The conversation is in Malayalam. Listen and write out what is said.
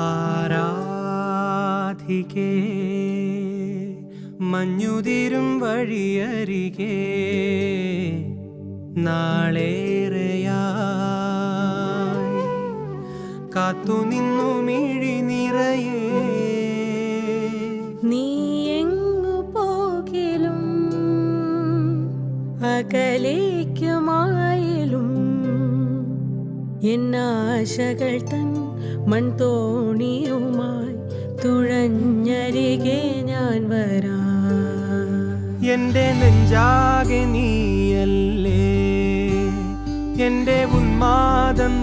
ആരാധികേ മഞ്ഞുതിരും വഴിയരികെ നാളേറെയായി കാത്തുനിന്നു മിഴി നിറയേ. നീ എങ്ങു പോകിലും അകലേക്കുമായാലും എന്നാശകൾ തൻ മൺതോണിയുമായി തുഴഞ്ഞരികെ ഞാൻ വരാം. എന്റെ നെഞ്ചാകെ നീയല്ലേ, എന്റെ ഉന്മാദം